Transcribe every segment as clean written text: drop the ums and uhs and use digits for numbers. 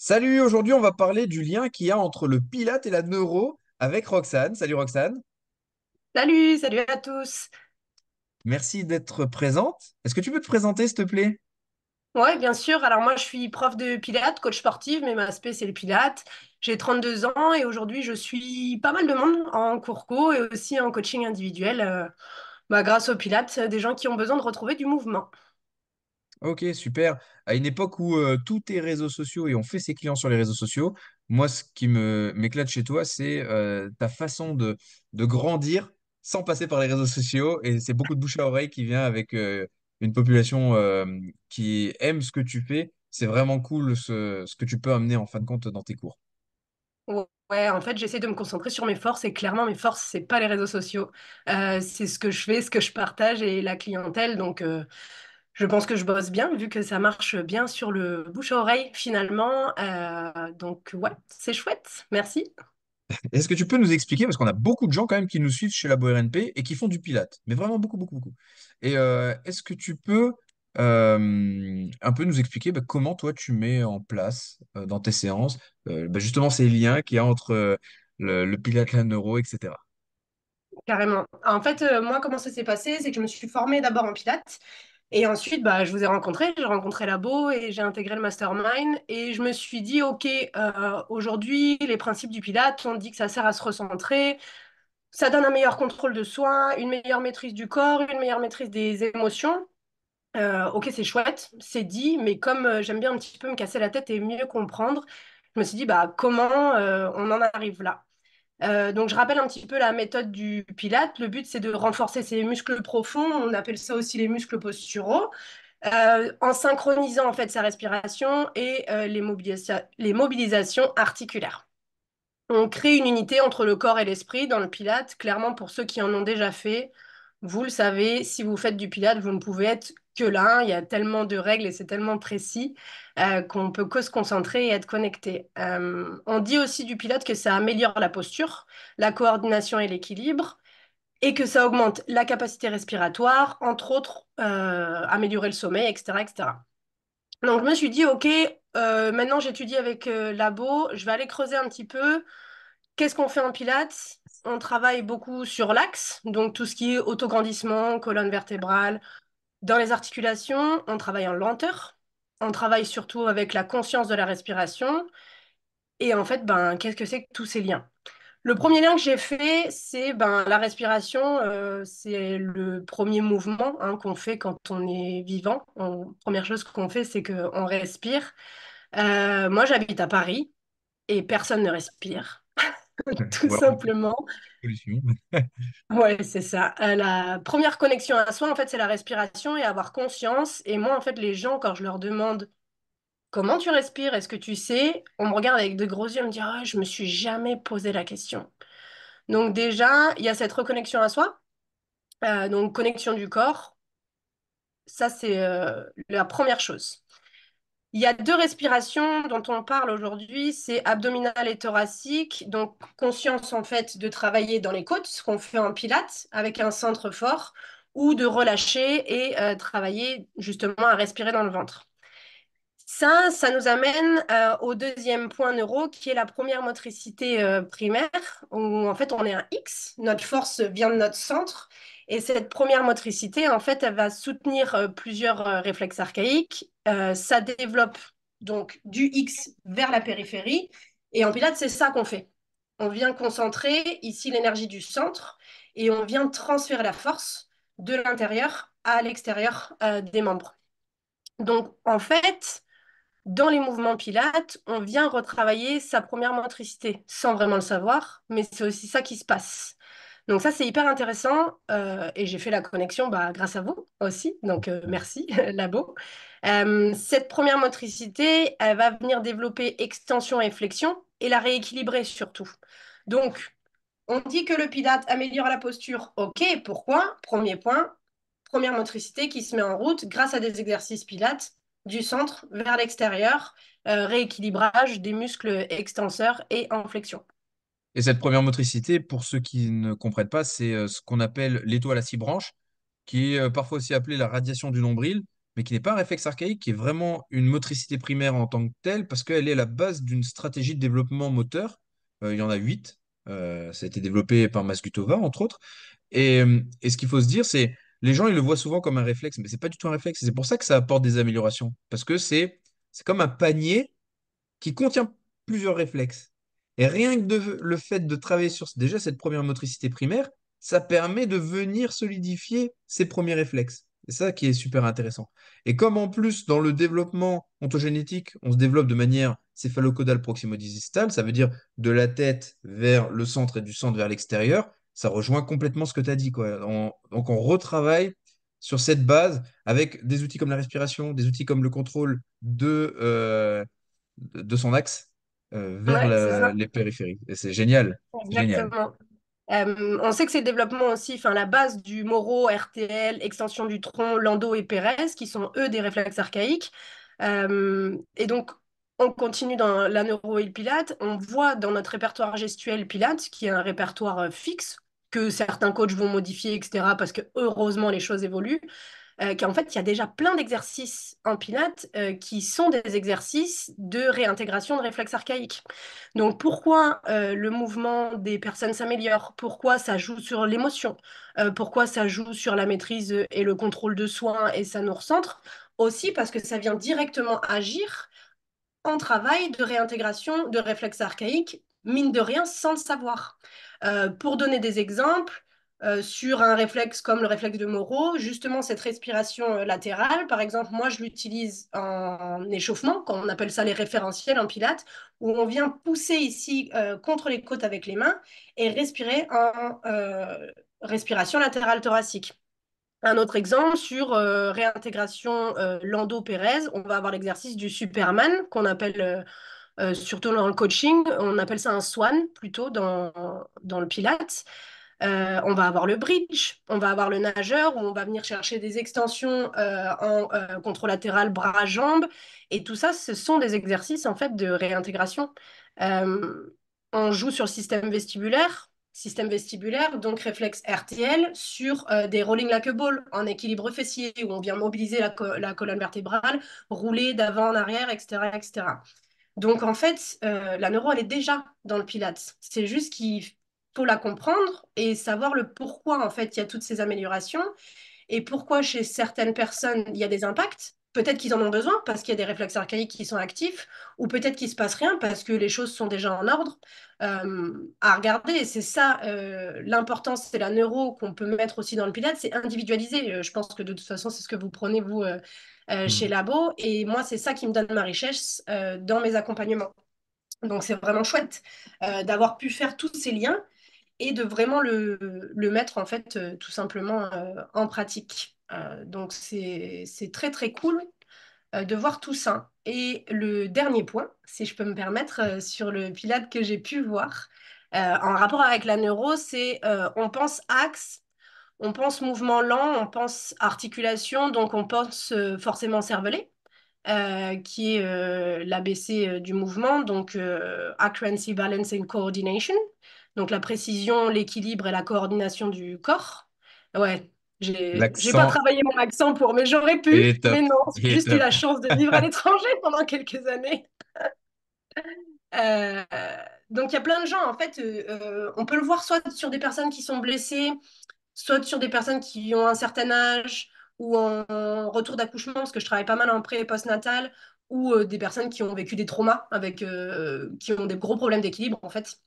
Salut, aujourd'hui on va parler du lien qu'il y a entre le pilate et la neuro avec Roxane. Salut Roxane, Salut, salut à tous. merci d'être présente. Est-ce que tu peux te présenter s'il te plaît? Ouais, bien sûr. Alors moi, je suis prof de pilates, coach sportif, mais ma spé, c'est le pilates. J'ai 32 ans et aujourd'hui, je suis pas mal de monde en cours co et aussi en coaching individuel, grâce au pilates, des gens qui ont besoin de retrouver du mouvement. Ok, super. À une époque où tout est réseaux sociaux et on fait ses clients sur les réseaux sociaux, moi ce qui me m'éclate chez toi, c'est ta façon de grandir sans passer par les réseaux sociaux et c'est beaucoup de bouche à oreille qui vient avec une population qui aime ce que tu fais. C'est vraiment cool ce que tu peux amener en fin de compte dans tes cours. Ouais, en fait, j'essaie de me concentrer sur mes forces et clairement, mes forces, c'est pas les réseaux sociaux. C'est ce que je fais, ce que je partage et la clientèle. Donc, je pense que je bosse bien vu que ça marche bien sur le bouche à oreille finalement. Donc, ouais, c'est chouette. Merci. Est-ce que tu peux nous expliquer, parce qu'on a beaucoup de gens quand même qui nous suivent chez Labo RNP et qui font du Pilate, mais vraiment beaucoup, beaucoup, beaucoup. Et est-ce que tu peux un peu nous expliquer comment toi tu mets en place dans tes séances justement ces liens qu'il y a entre le Pilate, la neuro, etc. Carrément. En fait, moi, comment ça s'est passé? C'est que je me suis formée d'abord en Pilates et ensuite, je vous ai rencontré, j'ai rencontré Labo et j'ai intégré le mastermind et je me suis dit, OK, aujourd'hui, les principes du Pilates, on dit que ça sert à se recentrer, ça donne un meilleur contrôle de soi, une meilleure maîtrise du corps, une meilleure maîtrise des émotions. OK, c'est chouette, c'est dit, mais comme j'aime bien un petit peu me casser la tête et mieux comprendre, je me suis dit, comment on en arrive là? Donc, je rappelle un petit peu la méthode du Pilate. Le but, c'est de renforcer ses muscles profonds. On appelle ça aussi les muscles posturaux, en synchronisant en fait sa respiration et les mobilisations articulaires. On crée une unité entre le corps et l'esprit dans le Pilate. Clairement, pour ceux qui en ont déjà fait, vous le savez, si vous faites du Pilate, vous ne pouvez être que là. Il y a tellement de règles et c'est tellement précis qu'on peut que se concentrer et être connecté. On dit aussi du Pilate que ça améliore la posture, la coordination et l'équilibre, et que ça augmente la capacité respiratoire, entre autres, améliorer le sommeil, etc., etc. Donc je me suis dit, ok, maintenant j'étudie avec Labo, je vais aller creuser un petit peu. Qu'est-ce qu'on fait en Pilates? On travaille beaucoup sur l'axe, donc tout ce qui est autograndissement, colonne vertébrale. Dans les articulations, on travaille en lenteur. On travaille surtout avec la conscience de la respiration. Et en fait, qu'est-ce que c'est que tous ces liens? Le premier lien que j'ai fait, c'est la respiration. C'est le premier mouvement qu'on fait quand on est vivant. Première chose qu'on fait, c'est qu'on respire. Moi, j'habite à Paris et personne ne respire, tout Ou alors, simplement. solution. Ouais, c'est ça. La première connexion à soi, en fait, c'est la respiration et avoir conscience. Et moi, en fait, les gens, quand je leur demande comment tu respires, est-ce que tu sais, on me regarde avec de gros yeux, on me dit, ah, je me suis jamais posé la question. Donc déjà, il y a cette reconnexion à soi, donc connexion du corps. Ça, c'est la première chose. Il y a deux respirations dont on parle aujourd'hui, c'est abdominale et thoracique. Donc, conscience en fait de travailler dans les côtes, ce qu'on fait en pilates avec un centre fort, ou de relâcher et travailler justement à respirer dans le ventre. Ça nous amène au deuxième point neuro qui est la première motricité primaire, où en fait on est un X, notre force vient de notre centre, et cette première motricité, en fait, elle va soutenir plusieurs réflexes archaïques. Ça développe donc du X vers la périphérie, et en Pilates, c'est ça qu'on fait. On vient concentrer ici l'énergie du centre, et on vient transférer la force de l'intérieur à l'extérieur des membres. Donc, en fait, dans les mouvements pilates, on vient retravailler sa première motricité sans vraiment le savoir, mais c'est aussi ça qui se passe. Donc ça, c'est hyper intéressant et j'ai fait la connexion grâce à vous aussi. Donc merci, Labo. Cette première motricité, elle va venir développer extension et flexion et la rééquilibrer surtout. Donc, on dit que le pilate améliore la posture. Ok, pourquoi? Premier point, première motricité qui se met en route grâce à des exercices pilates du centre vers l'extérieur, rééquilibrage des muscles extenseurs et en flexion. Et cette première motricité, pour ceux qui ne comprennent pas, c'est ce qu'on appelle l'étoile à six branches, qui est parfois aussi appelée la radiation du nombril. mais qui n'est pas un réflexe archaïque, qui est vraiment une motricité primaire en tant que telle, parce qu'elle est la base d'une stratégie de développement moteur. Il y en a 8. Ça a été développé par Masgutova, entre autres. Et ce qu'il faut se dire, c'est, les gens, ils le voient souvent comme un réflexe, mais c'est pas du tout un réflexe. Et c'est pour ça que ça apporte des améliorations. Parce que c'est comme un panier qui contient plusieurs réflexes. Et rien que le fait de travailler sur déjà cette première motricité primaire, ça permet de venir solidifier ces premiers réflexes. C'est ça qui est super intéressant. Et comme en plus, dans le développement ontogénétique, on se développe de manière céphalocodale proximodistale, ça veut dire de la tête vers le centre et du centre vers l'extérieur, ça rejoint complètement ce que tu as dit, quoi. Donc on retravaille sur cette base avec des outils comme la respiration, des outils comme le contrôle de son axe vers Ouais, c'est ça. les périphéries. Et c'est génial. C'est génial. Exactement. On sait que c'est le développement aussi, enfin la base du Moro, RTL, extension du tronc, Lando et Pérez, qui sont eux des réflexes archaïques. Et donc, on continue dans la neuro et le pilate. On voit dans notre répertoire gestuel pilate, qui est un répertoire fixe, que certains coachs vont modifier, etc., parce que heureusement les choses évoluent qu'en fait, il y a déjà plein d'exercices en Pilates qui sont des exercices de réintégration de réflexes archaïques. Donc, pourquoi le mouvement des personnes s'améliore? Pourquoi ça joue sur l'émotion? Pourquoi ça joue sur la maîtrise et le contrôle de soi et ça nous recentre? Aussi parce que ça vient directement agir en travail de réintégration de réflexes archaïques, mine de rien, sans le savoir. Pour donner des exemples, sur un réflexe comme le réflexe de Moro, justement cette respiration latérale, par exemple, moi je l'utilise en échauffement, quand on appelle ça les référentiels en pilates, où on vient pousser ici contre les côtes avec les mains et respirer en respiration latérale thoracique. Un autre exemple sur réintégration Lando-Pérez, on va avoir l'exercice du Superman qu'on appelle surtout dans le coaching, on appelle ça un swan plutôt dans le Pilates. On va avoir le bridge, on va avoir le nageur où on va venir chercher des extensions en contralatéral bras-jambes. Et tout ça, ce sont des exercices en fait de réintégration. On joue sur le système vestibulaire, donc réflexe RTL, sur des rolling like a ball en équilibre fessier où on vient mobiliser la colonne vertébrale, rouler d'avant en arrière, etc., etc. Donc, en fait, la neuro, elle est déjà dans le Pilates. C'est juste qu'il faut la comprendre et savoir le pourquoi, en fait, il y a toutes ces améliorations et pourquoi chez certaines personnes, il y a des impacts. Peut-être qu'ils en ont besoin parce qu'il y a des réflexes archaïques qui sont actifs, ou peut-être qu'il ne se passe rien parce que les choses sont déjà en ordre à regarder. Et c'est ça l'importance, c'est la neuro qu'on peut mettre aussi dans le Pilates, c'est individualisé. Je pense que de toute façon, c'est ce que vous prenez, vous, chez Mm. Labo. Et moi, c'est ça qui me donne ma richesse dans mes accompagnements. Donc, c'est vraiment chouette d'avoir pu faire tous ces liens et de vraiment le mettre, en fait, tout simplement en pratique. Donc, c'est très, très cool de voir tout ça. Et le dernier point, si je peux me permettre, sur le Pilate que j'ai pu voir, en rapport avec la neuro, c'est on pense axe, on pense mouvement lent, on pense articulation, donc on pense forcément cervelet qui est l'ABC du mouvement, donc Accuracy, Balance and Coordination, donc la précision, l'équilibre et la coordination du corps. Ouais, j'ai pas L'accent, travaillé mon accent pour, mais j'aurais il pu, est mais top. non, Il j'ai est juste eu top. la chance de vivre à l'étranger pendant quelques années. Euh, donc il y a plein de gens, en fait, on peut le voir soit sur des personnes qui sont blessées, soit sur des personnes qui ont un certain âge ou en retour d'accouchement, parce que je travaille pas mal en pré et post-natal, ou des personnes qui ont vécu des traumas, qui ont des gros problèmes d'équilibre, en fait.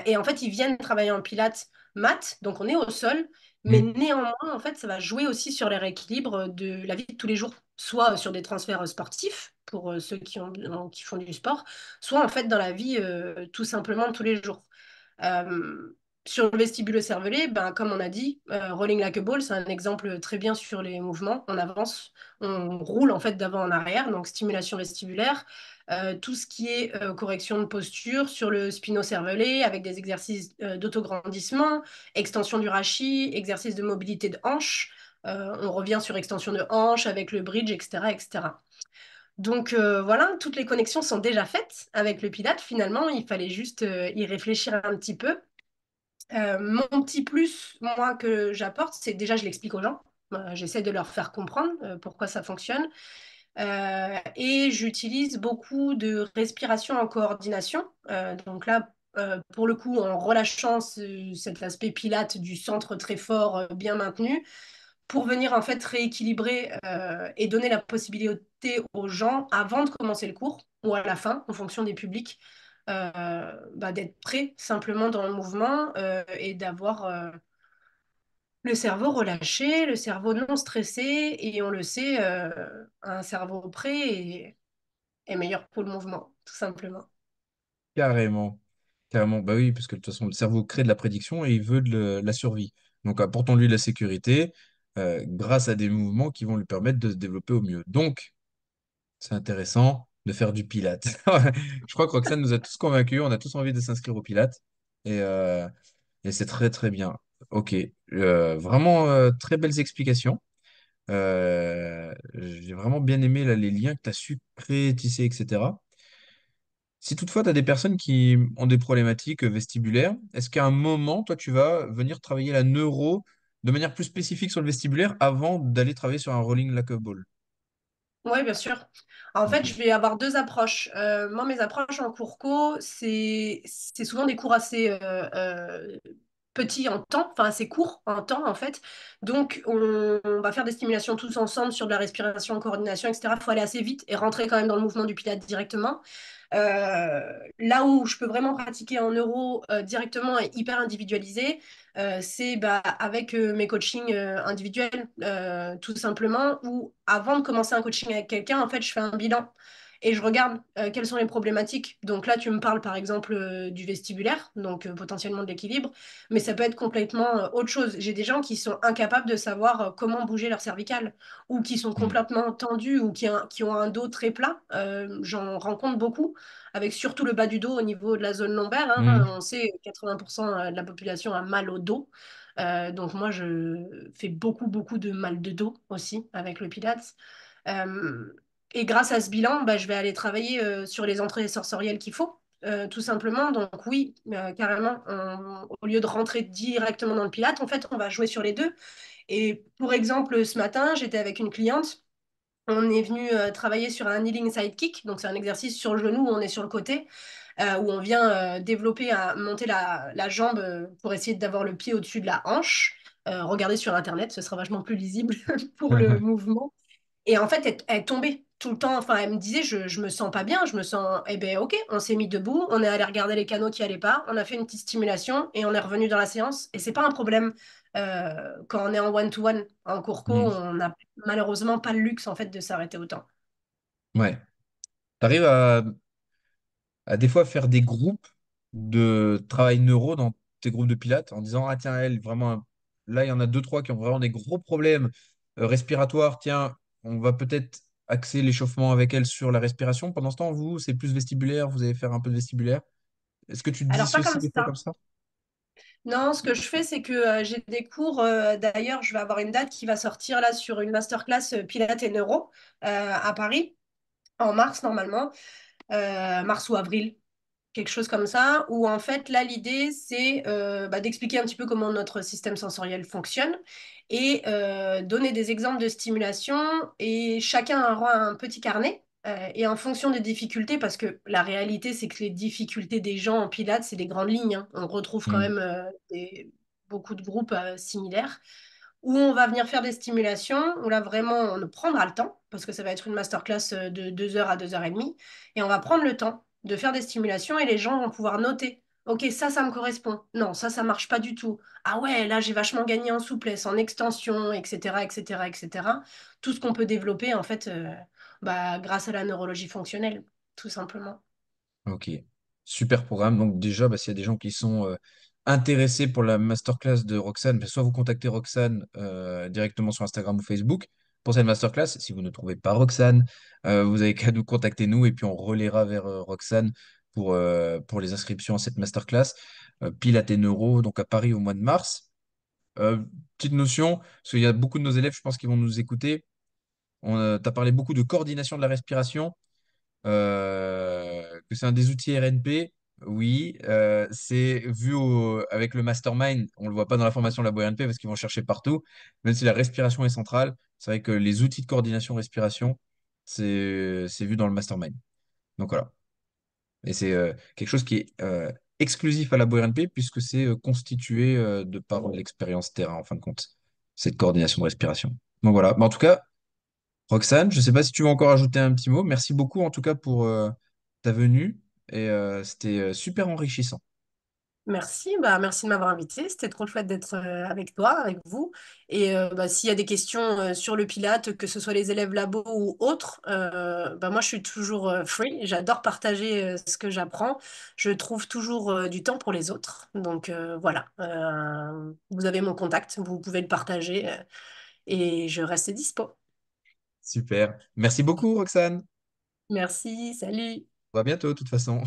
Et en fait, ils viennent travailler en pilates mat, donc on est au sol, mais Mm. néanmoins, en fait, ça va jouer aussi sur les rééquilibres de la vie de tous les jours, soit sur des transferts sportifs pour ceux qui font du sport, soit en fait dans la vie tout simplement de tous les jours. Euh, Sur le vestibulo-cervelé, ben, comme on a dit, rolling like a ball, c'est un exemple très bien sur les mouvements. On avance, on roule en fait d'avant en arrière, donc stimulation vestibulaire. Tout ce qui est correction de posture sur le spino-cervelé avec des exercices d'autograndissement, extension du rachis, exercice de mobilité de hanche. On revient sur extension de hanche avec le bridge, etc., etc. Donc voilà, toutes les connexions sont déjà faites avec le Pilate. Finalement, il fallait juste y réfléchir un petit peu. Mon petit plus, moi, que j'apporte, c'est déjà, je l'explique aux gens. J'essaie de leur faire comprendre pourquoi ça fonctionne. Et j'utilise beaucoup de respiration en coordination. Donc là, pour le coup, en relâchant cet aspect pilate du centre très fort, bien maintenu, pour venir en fait rééquilibrer et donner la possibilité aux gens, avant de commencer le cours ou à la fin, en fonction des publics, d'être prêts simplement dans le mouvement et d'avoir le cerveau relâché, le cerveau non stressé, et on le sait, un cerveau prêt est meilleur pour le mouvement, tout simplement. Carrément. Carrément. Bah oui, parce que de toute façon, le cerveau crée de la prédiction et il veut la survie. Donc, apportons-lui de la sécurité grâce à des mouvements qui vont lui permettre de se développer au mieux. Donc, c'est intéressant de faire du Pilate. Je crois que Roxane nous a tous convaincus. On a tous envie de s'inscrire au Pilate. Et, euh, et c'est très, très bien. Ok. Vraiment, très belles explications. J'ai vraiment bien aimé là, les liens que tu as su créer, tisser, etc. Si toutefois tu as des personnes qui ont des problématiques vestibulaires, est-ce qu'à un moment, toi, tu vas venir travailler la neuro de manière plus spécifique sur le vestibulaire avant d'aller travailler sur un rolling like a ball? Oui, bien sûr. En fait, Ok. je vais avoir deux approches. Moi, mes approches en cours co, c'est souvent des cours assez petits en temps, enfin assez courts en temps, en fait. Donc, on va faire des stimulations tous ensemble sur de la respiration, coordination, etc. Il faut aller assez vite et rentrer quand même dans le mouvement du Pilates directement. Là où je peux vraiment pratiquer en euro directement et hyper individualisé, c'est avec mes coachings individuels, tout simplement, où avant de commencer un coaching avec quelqu'un, en fait, je fais un bilan et je regarde quelles sont les problématiques. Donc là, tu me parles par exemple du vestibulaire, donc potentiellement de l'équilibre, mais ça peut être complètement autre chose. J'ai des gens qui sont incapables de savoir comment bouger leur cervicale ou qui sont Hmm. complètement tendus ou qui ont un dos très plat. J'en rencontre beaucoup, avec surtout le bas du dos au niveau de la zone lombaire, hein. Hmm. On sait que 80% de la population a mal au dos. Donc moi, je fais beaucoup, beaucoup de mal de dos aussi avec le Pilates. Euh, et grâce à ce bilan, je vais aller travailler sur les entrées sensorielles qu'il faut, tout simplement. Donc oui, carrément, au lieu de rentrer directement dans le Pilates, en fait, on va jouer sur les deux. Et pour exemple, ce matin, j'étais avec une cliente. On est venu travailler sur un kneeling sidekick, donc c'est un exercice sur le genou où on est sur le côté, où on vient développer, monter la jambe pour essayer d'avoir le pied au-dessus de la hanche. Regardez sur Internet, ce sera vachement plus lisible pour le mouvement. Et en fait, elle tombait tout le temps. Enfin, elle me disait, je me sens pas bien, je me sens. Eh ben, ok, on s'est mis debout, on est allé regarder les canaux qui allaient pas, on a fait une petite stimulation et on est revenu dans la séance. Et c'est pas un problème quand on est en one-to-one, en cours co, Hmm. on n'a malheureusement pas le luxe en fait de s'arrêter autant. Ouais. T'arrives à des fois faire des groupes de travail neuro dans tes groupes de pilates en disant, ah tiens, elle, vraiment, là, il y en a deux, trois qui ont vraiment des gros problèmes respiratoires. Tiens, on va peut-être axer l'échauffement avec elle sur la respiration. Pendant ce temps, vous, c'est plus vestibulaire, vous allez faire un peu de vestibulaire. Est-ce que tu te Alors pas dissocies comme des fois ça. comme ça? Non, ce que je fais, c'est que j'ai des cours. D'ailleurs, je vais avoir une date qui va sortir là sur une masterclass Pilates et Neuro à Paris en mars normalement, mars ou avril, quelque chose comme ça, où en fait, là, l'idée, c'est d'expliquer un petit peu comment notre système sensoriel fonctionne et donner des exemples de stimulation. Et chacun aura un petit carnet. Et en fonction des difficultés, parce que la réalité, c'est que les difficultés des gens en pilates, c'est des grandes lignes, hein. On retrouve quand Hmm. même beaucoup de groupes similaires où on va venir faire des stimulations, où là vraiment on prendra le temps, parce que ça va être une masterclass de 2 heures à 2 heures et demie, et on va prendre le temps de faire des stimulations et les gens vont pouvoir noter. Ok, ça me correspond. Non, ça marche pas du tout. Ah ouais, là, j'ai vachement gagné en souplesse, en extension, etc., etc., etc. Tout ce qu'on peut développer, en fait, grâce à la neurologie fonctionnelle, tout simplement. Ok, super programme. Donc déjà, s'il y a des gens qui sont intéressés pour la masterclass de Roxane, soit vous contactez Roxane directement sur Instagram ou Facebook pour cette masterclass. Si vous ne trouvez pas Roxane, vous avez qu'à nous contacter nous et puis on relaiera vers Roxane pour les inscriptions à cette masterclass. Pilates et Neuro, donc à Paris au mois de mars. Euh, Petite notion, parce qu'il y a beaucoup de nos élèves, je pense, qui vont nous écouter. On t'as parlé beaucoup de coordination de la respiration, que c'est un des outils RNP. Oui, c'est vu avec le mastermind, on le voit pas dans la formation de la BNP parce qu'ils vont chercher partout, même si la respiration est centrale, c'est vrai que les outils de coordination respiration, c'est vu dans le mastermind. Donc voilà. Et c'est quelque chose qui est exclusif à la BNP puisque c'est constitué de par l'expérience terrain en fin de compte, cette coordination de respiration. Donc voilà. Mais en tout cas, Roxane, je ne sais pas si tu veux encore ajouter un petit mot. Merci beaucoup en tout cas pour ta venue et c'était super enrichissant. Merci, bah merci de m'avoir invité. C'était trop chouette d'être avec toi, avec vous. Et bah, s'il y a des questions sur le Pilate, que ce soit les élèves labo ou autres, bah, moi je suis toujours free. J'adore partager ce que j'apprends. Je trouve toujours du temps pour les autres. Donc voilà. Vous avez mon contact, vous pouvez le partager et je reste dispo. Super. Merci beaucoup, Roxane. Merci, salut. À bientôt, de toute façon.